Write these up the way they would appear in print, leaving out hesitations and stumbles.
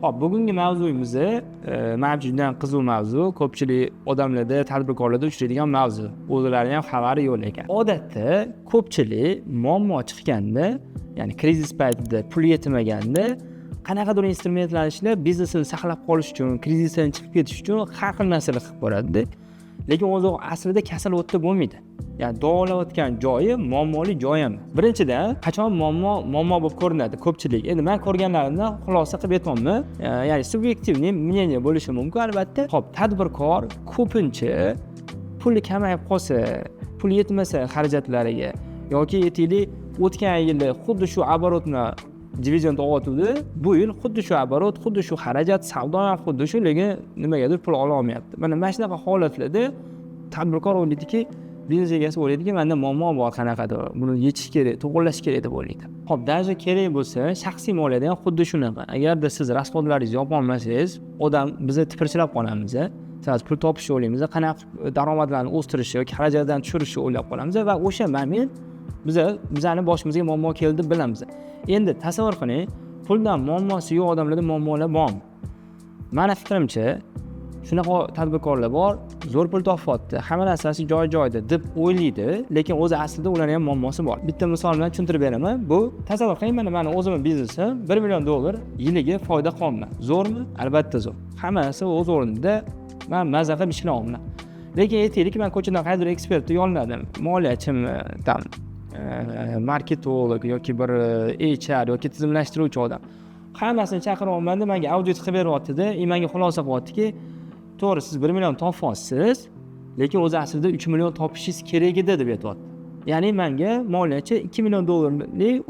Hop, bugungi mavzuyimiz juda ham qiziq mavzu. Ko'pchilik odamlarda, tadbirkorlarda uchraydigan mavzu. O'zlarining ham xabari yo'q ekan. Odatda ko'pchilik muammo chiqqanda, ya'ni krizis paytida pul yetmaganda qanaqadir instrumentlar ishlab biznesini saqlab qolish uchun, krizisdan chiqib ketish uchun har xil narsalar qilib boradi. Lekin o'zi aslida kasal o'tda bo'lmaydi. Ya'ni davolayotgan joyi muammoli joy emas. Birinchidan, qachon muammo bo'lib ko'rinadi ko'pchilik. Endi men ko'rganlarimdan xulosa qilib aytmoqman. Ya'ni subyektivniy мнение bo'lishi mumkin albatta. Xo'p, tadbirkor ko'pincha puli kamayib qolsa, pul yetmasa xarajatlariga yoki aytaylik, o'tgan yili xuddi shu оборотni divizion o'tdi, bu yil xuddi shu оборот, xuddi shu xarajat, savdo ham xuddi shu, lekin nimagadir pul ola olmayapti. Mana shunaqa holatlarda tadbirkor o'ylaydiki, biznes egasi o'ylaydiki, menda muammo bor qanaqadir, buni yechish kerak, to'g'irlash kerak deb o'ylaydi. Xo'p, даже kerak bo'lsa, shaxsiy moliyada ham xuddi shunaqa. Agarda siz rasxodlaringizni yopa olmasangiz, odam bizni tipirchilab qolamiz. Siz pul topishni o'ylaymiz, qanaqa daromadlarni o'stirish yoki xarajatlarni tushirishni o'ylab qolamiz va o'sha moment bizani boshimizga muammo keldi bilamiz. Endi tasavvur qiling, puldan muammosi yo'q odamlarda muammolar bormi? Meni fikrimcha, shunaqa tadbirkorlar bor, zo'r pul topyapti, hamma narsasi joy-joyida deb o'ylaydi, lekin o'zi aslida ularning ham muammosi bor. Bitta misol bilan tushuntirib beraman. Bu tasavvur qiling, meni o'zimning biznesim $1 million yiliga foyda qilyapman. Zo'rmi? Albatta zo'r. Hammasi o'z o'rnida, men mazza qilib ishlayapman. Lekin aytaylik, men ko'chadan qaydir ekspertni yolladim, moliyachimi, marketolog yoki bir HR yoki tizimlashtiruvchi odam. Hammasini chaqiryapman, menga audit qilib beryapti-da, menga xulosa qilyaptiki, to'g'ri, siz 1 million topyapsiz, lekin o'zi aslida 3 million topishingiz kerak edi deb aytyapti. Ya'ni menga moliyachi $2 million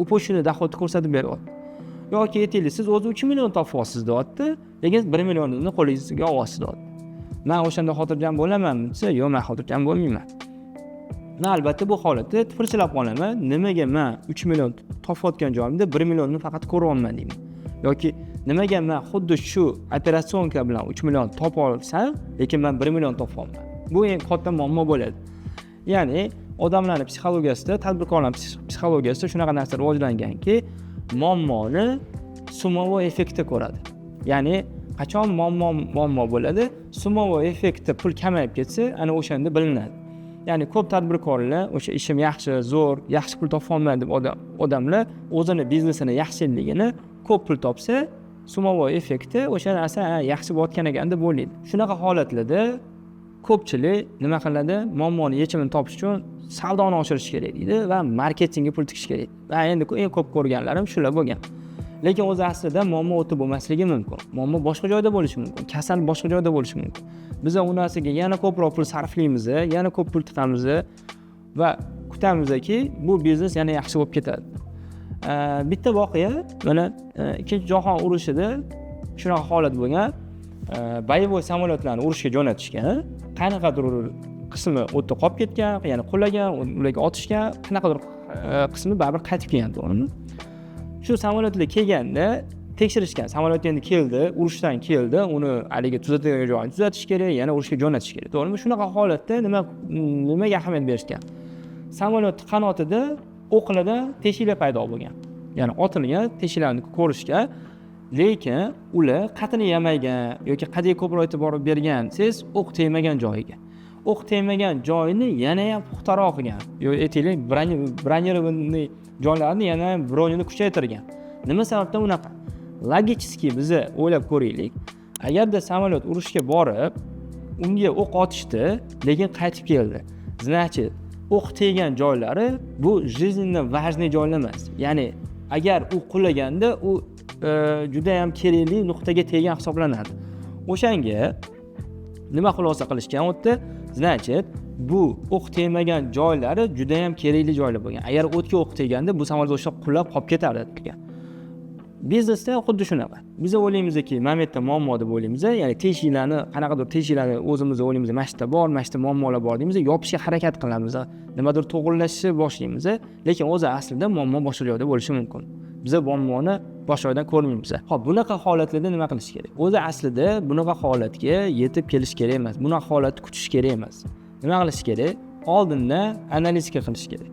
uposhini doxod ko'rsatib beryapti. Yoki aytaylik, siz o'zi 3 million topyapsiz deyapti, lekin 1 millionni qo'lingizga olyapsiz deyapti. Men o'shanda xotirjam bo'lamanmi desa, yo'q, men xotirjam bo'lmayman. Albatta bu holatda tipirchilab qolaman. Nimaga men 3 million topayotgan joyimda 1 millionni faqat ko'ryapman deyman. Yoki nimaga men xuddi shu operatsiyonka bilan 3 million topa olsam, lekin men 1 million topyapman. Bu eng katta muammo bo'ladi. Ya'ni odamlarning psixologiyasida, tadbirkorlarning psixologiyasida shunaqa narsa rivojlanganki, muammoni sumovoy effektda ko'radi. Ya'ni qachon muammo bo'ladi, sumovoy effektda pul kamayib ketsa, ana o'shanda bilinadi. Ya'ni ko'p tadbirkorlar o'sha ishim yaxshi, zo'r, yaxshi pul topolmayman deb odamlar o'zini biznesini yaxshiligini ko'p pul topsa, sumovoy effekti o'sha narsa yaxshi bo'layotgan ekan deb o'ylaydi. Shunaqa holatlarda ko'pchilik nima qiladi? Muammoni yechimini topish uchun savdoni oshirish kerak deydi va marketingga pul tikish kerak. Va endi eng ko'p ko'rganlarim shular bo'lgan. Lekin o'zi aslida muammo o'tib bo'lmasligi mumkin. Muammo boshqa joyda bo'lishi mumkin. Kasal boshqa joyda bo'lishi mumkin. Biz u narsaga yana ko'proq pul sarflaymiz, yana ko'p pul tiqamiz va kutamizki, bu biznes yana yaxshi bo'lib ketadi. Bitta voqea, mana Ikkinchi jahon urushida shunaqa holat bo'lgan. Boyevoy samolyotlarni urushga jo'natishgan. Qanaqadir qismi o'tda qolib ketgan, ya'ni qulagan, ularga otishgan, qanaqadir qismi baribir qaytib kelgan, to'g'rimi? Shu samolyotlar kelganda tekshirishgan. Samolyot endi keldi, urushdan keldi, uni haliga tuzatadigan joyini tuzatish kerak, yana urushga jo'natish kerak. To'g'rimi? Shunaqa holatda nimaga ahamiyat berishgan? Samolyot qanotida o'qlardan teshiklar paydo bo'lgan. Ya'ni otilgan teshiklarni ko'rishgan, lekin ular qatini yamagan yoki qadiga ko'proq e'tibor bergan, siz o'q tegmagan joyiga. O'q tegmagan joyini yana ham puxtaroq qilgan. Yo'q, aytaylik, bronirованный joylarni yana bronini kuchaytirgan. Nima sababdan unaqa? Logически biz o'ylab ko'raylik. Agarda samolyot urushga borib, unga o'q otishdi, lekin qaytib keldi. Значит, o'q tegan joylari bu жизненно важный joylar emas. Ya'ni agar u qulaganda u juda ham kerakli nuqtaga tegan hisoblanadi. O'shanga nima xulosa qilishgan o'tda? Значит, bu o'q tegmagan joylari juda ham kerakli joylar bo'lgan. Agar o'tga o'q teganda bu samolyot o'sha qulab qolib ketardi degan. Biznesda xuddi shunaqa. Biz o'ylaymizki, mana bu yerda muammo deb o'ylaymiz, ya'ni teshiklarni, qanaqadir teshiklarni o'zimiz o'ylaymiz, mana shu yerda bor, mana shu yerda muammolar bor deymiz, yopishga harakat qilamiz, nimadir to'g'irlashni boshlaymiz, lekin o'zi aslida muammo boshqa joyda bo'lishi mumkin. Biz muammoni boshqa joydan ko'rmaymiz. Xo'p, bunaqa holatlarda nima qilish kerak? O'zi aslida bunaqa holatga yetib kelish kerak emas. Bunaqa holatni kutish kerak emas. Nima qilish kerak? Oldindan analizga qilish kerak.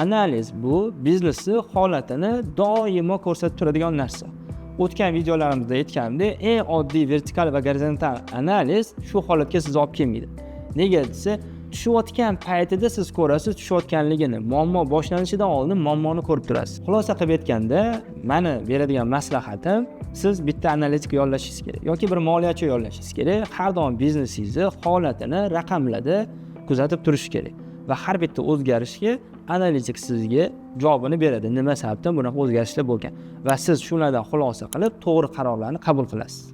Analiz bu biznesni holatini doimo ko'rsatib turadigan narsa. o'tgan videolarimizda aytganimdek, eng oddiy vertikal va gorizontal analiz shu holatga sizni olib kelmaydi. Nega desa, tushayotgan paytida siz ko'rasiz tushayotganligini, muammo boshlanishidan oldin muammoni ko'rib turasiz. Xulosa qilib aytganda, meni beradigan maslahatim, siz bitta analitik yollashingiz kerak yoki bir moliyachi yollashingiz kerak. Har doim biznesingizni holatini raqamlarda kuzatib turish kerak va har bitta o'zgarishga analitik sizga javobini beradi. Nima sababdan bunaqa o'zgarishlar bo'lgan va siz shulardan xulosa qilib to'g'ri qarorlarni qabul qilasiz.